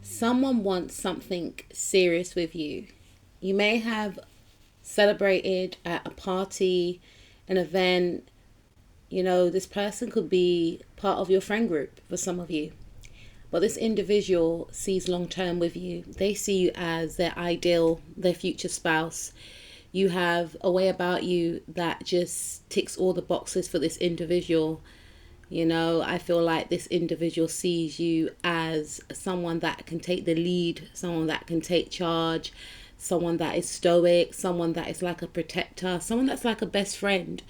Someone wants something serious with you. You may have celebrated at a party, an event. This person could be part of your friend group for some of you. But this individual sees long term with you. They see you as their ideal, their future spouse. You have a way about you that just ticks all the boxes for this individual. I feel like this individual sees you as someone that can take the lead, someone that can take charge, someone that is stoic, someone that is like a protector, someone that's like a best friend.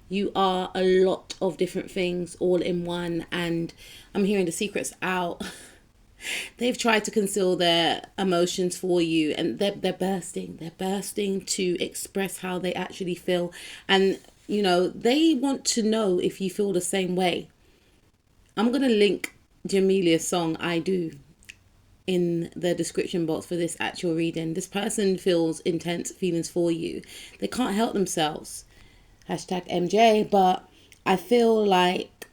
You are a lot of different things all in one, and I'm hearing the secrets out. They've tried to conceal their emotions for you, and they're bursting. They're bursting to express how they actually feel. And, they want to know if you feel the same way. I'm going to link Jamelia's song, I Do, in the description box for this actual reading. This person feels intense feelings for you. They can't help themselves. Hashtag MJ. But I feel like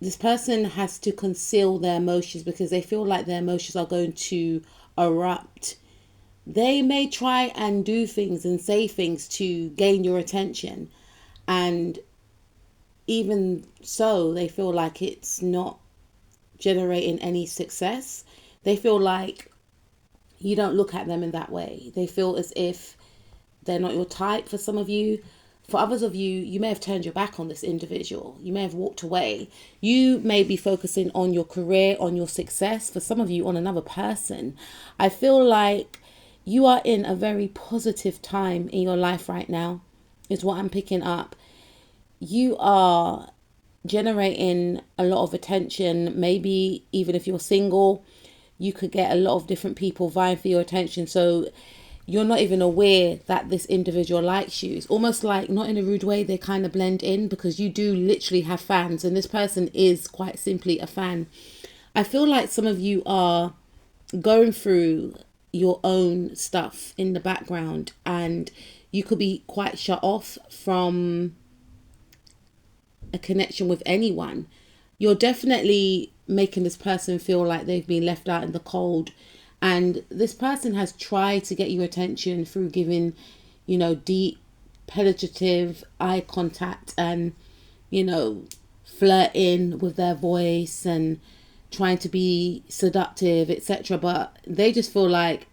this person has to conceal their emotions because they feel like their emotions are going to erupt. They may try and do things and say things to gain your attention, and even so, they feel like it's not generating any success. They feel like you don't look at them in that way. They feel as if they're not your type for some of you. For others of you, you may have turned your back on this individual. You may have walked away. You may be focusing on your career, on your success. For some of you, on another person. I feel like you are in a very positive time in your life right now, is what I'm picking up. You are generating a lot of attention. Maybe even if you're single, you could get a lot of different people vying for your attention. So you're not even aware that this individual likes you. It's almost like, not in a rude way, they kind of blend in because you do literally have fans, and this person is quite simply a fan. I feel like some of you are going through your own stuff in the background, and you could be quite shut off from a connection with anyone. You're definitely making this person feel like they've been left out in the cold. And this person has tried to get your attention through giving, deep, penetrative eye contact and, flirting with their voice and trying to be seductive, etc. But they just feel like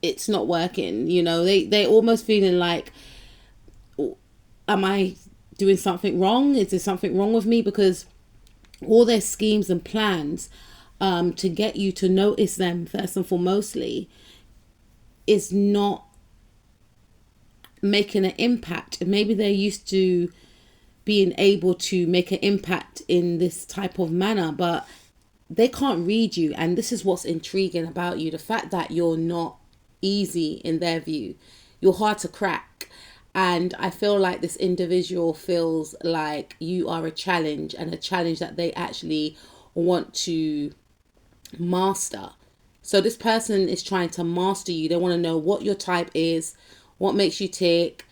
it's not working. They almost feeling like, am I doing something wrong? Is there something wrong with me? Because all their schemes and plans to get you to notice them first and foremostly is not making an impact. And maybe they're used to being able to make an impact in this type of manner, but they can't read you. And this is what's intriguing about you, the fact that you're not easy in their view. You're hard to crack. And I feel like this individual feels like you are a challenge, and a challenge that they actually want to master. So this person is trying to master you. They want to know what your type is, what makes you tick.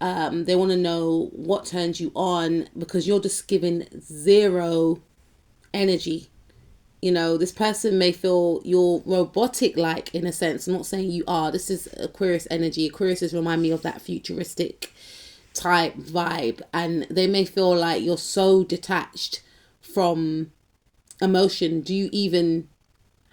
They want to know what turns you on, because you're just giving zero energy. This person may feel you're robotic, like, in a sense. I'm not saying you are. This is Aquarius energy. Aquarius remind me of that futuristic type vibe, and they may feel like you're so detached from emotion. Do you even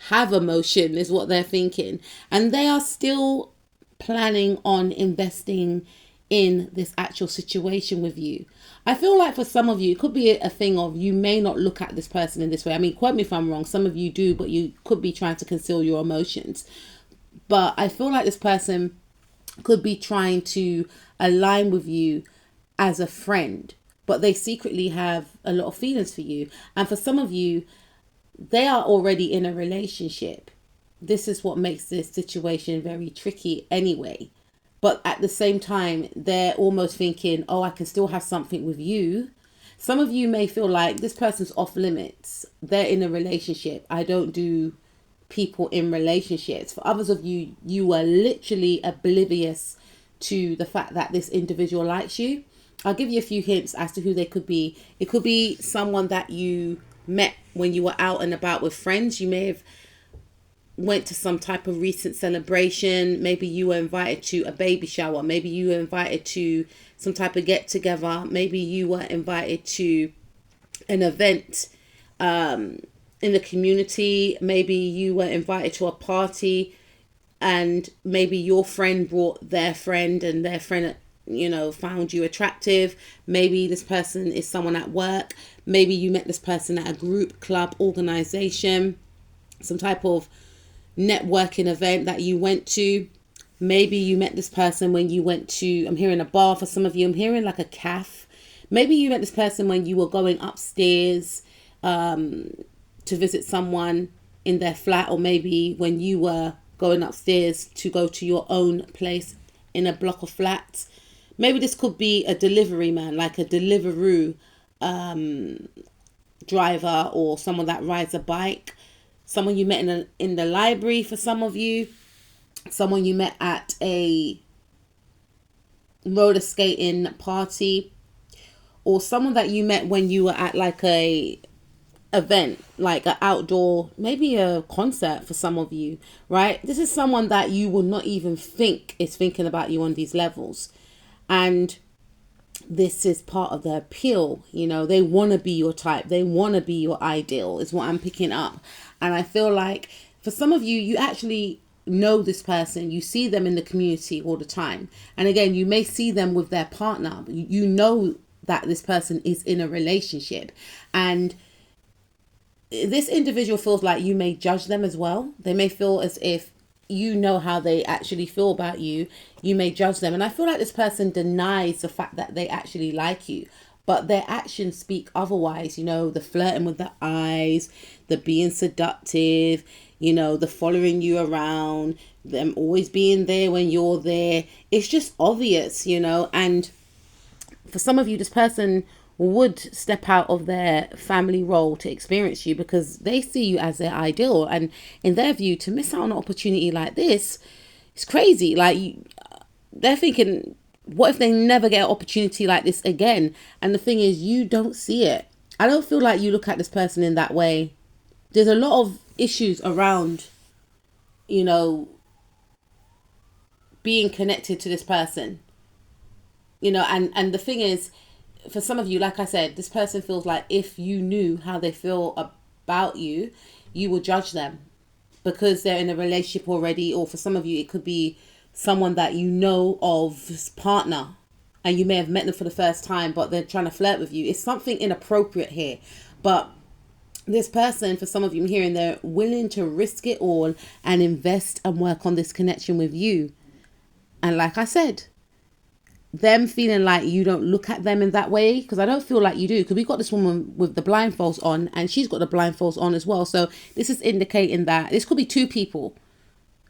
have emotion, is what they're thinking. And they are still planning on investing in this actual situation with you. I feel like for some of you, it could be a thing of, you may not look at this person in this way. I mean, quote me if I'm wrong. Some of you do, but you could be trying to conceal your emotions. But I feel like this person could be trying to align with you as a friend, but they secretly have a lot of feelings for you. And for some of you, they are already in a relationship. This is what makes this situation very tricky anyway. But at the same time, they're almost thinking, oh, I can still have something with you. Some of you may feel like this person's off limits. They're in a relationship. I don't do people in relationships. For others of you, you are literally oblivious to the fact that this individual likes you. I'll give you a few hints as to who they could be. It could be someone that you met when you were out and about with friends. You may have went to some type of recent celebration. Maybe you were invited to a baby shower. Maybe you were invited to some type of get together. Maybe you were invited to an event in the community. Maybe you were invited to a party, and maybe your friend brought their friend, and their friend, found you attractive. Maybe this person is someone at work. Maybe you met this person at a group, club, organization, some type of networking event that you went to. Maybe you met this person when you went to, I'm hearing a bar for some of you. I'm hearing like a cafe. Maybe you met this person when you were going upstairs to visit someone in their flat, or maybe when you were going upstairs to go to your own place in a block of flats. Maybe this could be a delivery man, like a Deliveroo driver, or someone that rides a bike. Someone you met in the library for some of you. Someone you met at a roller skating party. Or someone that you met when you were at like a event, like an outdoor, maybe a concert for some of you, right? This is someone that you will not even think is thinking about you on these levels. And this is part of the appeal. They want to be your type. They want to be your ideal, is what I'm picking up. And I feel like for some of you, you actually know this person. You see them in the community all the time. And again, you may see them with their partner. You know that this person is in a relationship. And this individual feels like you may judge them as well. They may feel as if you know how they actually feel about you. You may judge them. And I feel like this person denies the fact that they actually like you, but their actions speak otherwise. The flirting with the eyes, the being seductive, the following you around, them always being there when you're there. It's just obvious, and for some of you, this person would step out of their family role to experience you because they see you as their ideal. And in their view, to miss out on an opportunity like this, it's crazy. Like, they're thinking, what if they never get an opportunity like this again? And the thing is, you don't see it. I don't feel like you look at this person in that way. There's a lot of issues around, being connected to this person. And the thing is, for some of you, like I said, this person feels like if you knew how they feel about you, you would judge them because they're in a relationship already. Or for some of you, it could be someone that you know of's partner, and you may have met them for the first time, but they're trying to flirt with you. It's something inappropriate here. But this person, for some of you, I'm hearing they're willing to risk it all and invest and work on this connection with you. And like I said, them feeling like you don't look at them in that way, because I don't feel like you do, because we've got this woman with the blindfolds on and she's got the blindfolds on as well. So this is indicating that this could be two people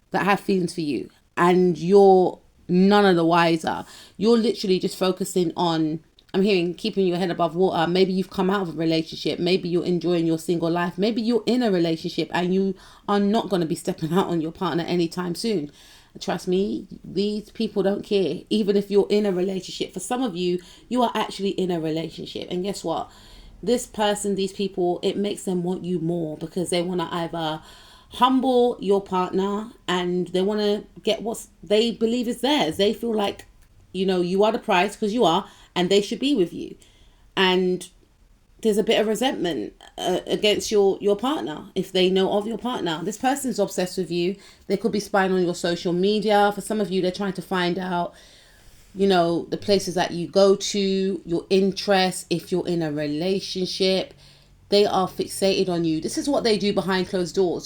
that have feelings for you, and you're none of the wiser. You're literally just focusing on, I'm hearing, keeping your head above water. Maybe you've come out of a relationship. Maybe you're enjoying your single life. Maybe you're in a relationship and you are not going to be stepping out on your partner anytime soon. Trust me, these people don't care. Even if you're in a relationship, for some of you, you are actually in a relationship. And guess what? This person, these people, it makes them want you more because they want to either humble your partner and they want to get what they believe is theirs. They feel like, you are the prize because you are, and they should be with you. And there's a bit of resentment against your partner if they know of your partner. This person's obsessed with you. They could be spying on your social media. For some of you, they're trying to find out, the places that you go to, your interests, if you're in a relationship. They are fixated on you. This is what they do behind closed doors.